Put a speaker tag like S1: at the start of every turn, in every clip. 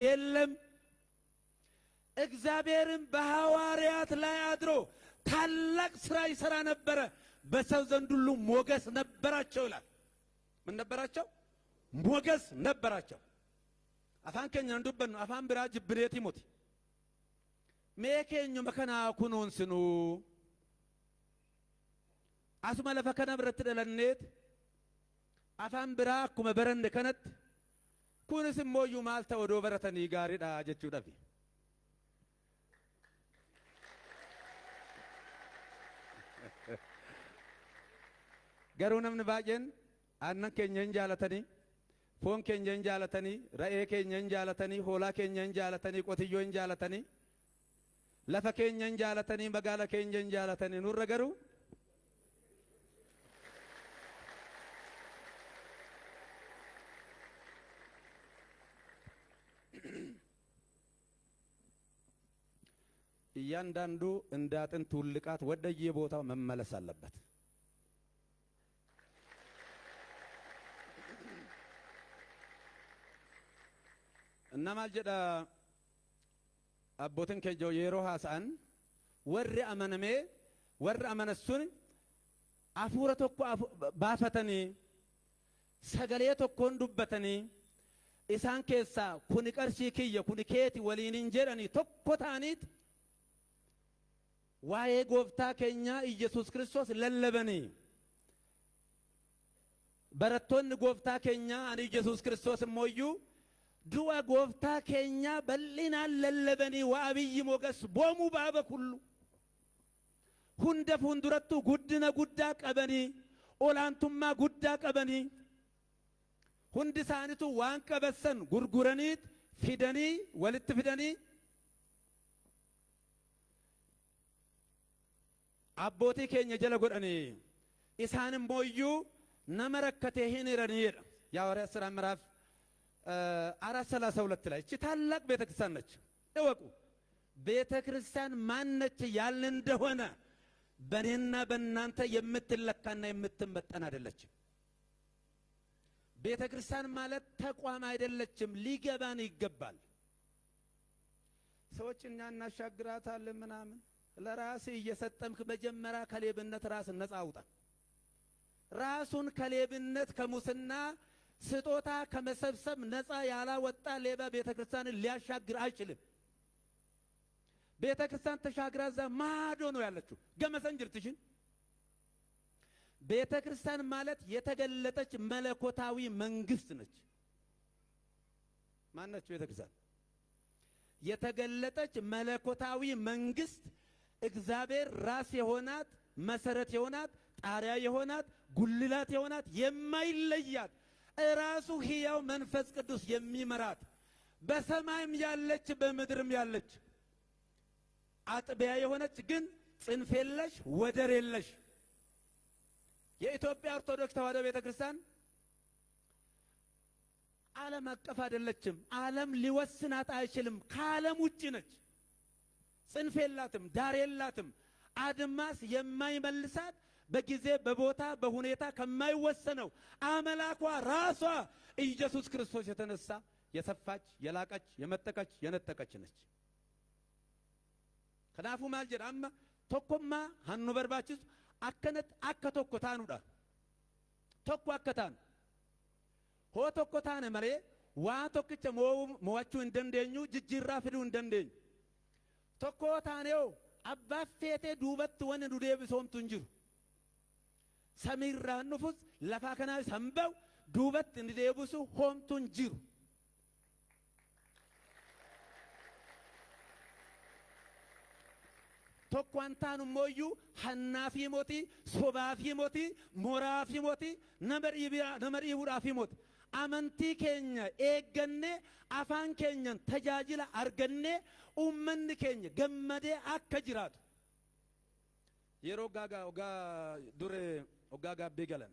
S1: የለም። እግዚአብሔርም በሐዋርያት ላይ አድሮ ታላቅ ሥራ ይሠራ ነበረ። በሰው ዘንድ ሁሉ ሞገስ ነበራቸው ይላል። ምን ነበራቸው? ሞገስ ነበራቸው። አፋን ከኛ እንዱበን አፋን ብራ ጅብኔት ይሞት ሜኬኙ መከና ኩኑን ስኑ አሱመ ለፈከነ ብረት ደለኔት አፋን ብራ አኩመ በረን ከነት ኩንስ ሞዩ ማልተ ወዶ በረተኒ ጋሪዳ ጀቹ ደፊ ገሩ ነምን ባጀን አነን ከኘን ጃለተኒ ፎን ከኘን ጃለተኒ ረኤ ከኘን ጃለተኒ ሆላ ከኘን ጃለተኒ ቆትዮን ጃለተኒ ለፈ ከኘን ጃለተኒ መጋላ ከኘን ጃለተኒ ኑረ ገሩ እያንዳንዱ እንዳጥን ትውልቃት ወደየ ቦታው መመለስ አለበት። እና ማልጀዳ አቦትን ከጆ የሮ ሐሳን ወር አመነሜ ወር አመነሱን አፉረ ተኮ ባፈተኒ ሰገሌ ተኮን ዱበተኒ ኢሳን ኬሳ ኩኒ ቀርሺ ክየ ኩኒ ኬቲ ወሊኒን ጀረኒ ተኮ ታኒት ዋዬ ጎፍታ ከኛ ኢየሱስ ክርስቶስ ለለበኒ በረቶን ጎፍታ ከኛ አን ኢየሱስ ክርስቶስ ሞዩ ዱዋ ጎፍታ ከኛ በሊና ለለበኒ ወአብይ ሞገስ ቦሙ ባበ ኩሉ ሁንደ ፉንዱረቱ ጉድነ ጉዳ ቀበኒ ኦላንቱማ ጉዳ ቀበኒ ሁንድ ሳኒቱ ዋን ቀበሰን ጉርጉረኒት ፊደኒ ወልት ፊደኒ አቦቴ ከኛ ጀለ ጎደኒ ኢሳንም ሞዩ ነመረከተ ሄነረኒ ያወራ ስራ ምዕራፍ 432 ላይ እቺ ታላቅ ቤተክርስቲያን ነች። እወቁ ቤተክርስቲያን ማነች ያልን እንደሆነ በኔና በእናንተ የምትለካና የምትመጠን አይደለችም። ቤተክርስቲያን ማለት ተቋም አይደለችም። ሊገባን ይገባል። ሰዎች እኛ እናሻግራታለን ምናምን ለራስ እየሰጠምክ መጀመሪያ ከሌብነት ራስ ነፃ አውጣ። ራሱን ከሌብነት ከሙስና ስጦታ ከመሰብሰብ ነፃ ያላወጣ ሌባ ቤተክርስቲያንን ሊያሻግር አይችልም። ቤተክርስቲያን ተሻግራ እዛ ማዶ ነው ያለችው። ገመሰንጅርትሽን ቤተክርስቲያን ማለት የተገለጠች መለኮታዊ መንግስት ነች። ማነች ቤተክርስቲያን? የተገለጠች መለኮታዊ መንግስት እግዚአብሔር ራስ የሆናት መሰረት የሆናት ጣሪያ የሆናት ጉልላት የሆናት የማይለያት ራሱ ሕያው መንፈስ ቅዱስ የሚመራት በሰማይም ያለች በምድርም ያለች አጥቢያ የሆነች ግን ጽንፍ የለሽ ወደር የለሽ የኢትዮጵያ ኦርቶዶክስ ተዋሕዶ ቤተክርስቲያን ዓለም አቀፍ አይደለችም። ዓለም ሊወስናት አይችልም። ከዓለም ውጪ ነች። ጽንፍ የላትም፣ ዳር የላትም። አድማስ የማይመልሳት በጊዜ በቦታ በሁኔታ ከማይወሰነው አመላኳ ራሷ ኢየሱስ ክርስቶስ የተነሳ የሰፋች የላቀች የመጠቀች የነጠቀች ነች። ከናፉ ማልጀድ አማ ቶኮማ ሀኑ በርባችስ አከነት አከቶኮታኑዳ ቶኮ አከታን ሆ ቶኮታነ መሬ ዋ ቶክቸ ሞዋቹ እንደንደኙ ጅጅራ ፍዱ እንደንደኙ ቶኮታኔው አባፌቴ ዱበት ወነ ዱዴብ ሶምቱ እንጅሩ ሰሚራ ንፉስ ለፋ ከና ሰንበው ዱበት እንዲደብሱ ሆምቱን ጅሩ ቶኳንታኑ ሞዩ ሐናፊ ሞቲ ሶባፊ ሞቲ ሞራፊ ሞቲ ነመር ይቡራፊ ሞት አመንቲ ኬኛ ኤገኔ አፋን ኬኛን ተጃጅላ አርገኔ ኡመን ኬኛ ገመዴ አከጅራቱ የሮ ጋጋ ኦጋ ዱሬ ኦጋ ጋቤ ገለን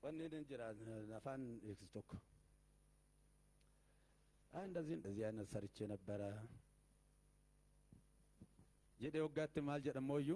S1: ወኔን እንጀራ አፋን ኤክስቶክ እንደዚህ አይነት ሰርቼ ነበረ ጀዴ ኦጋት ማል ጀደሞዩ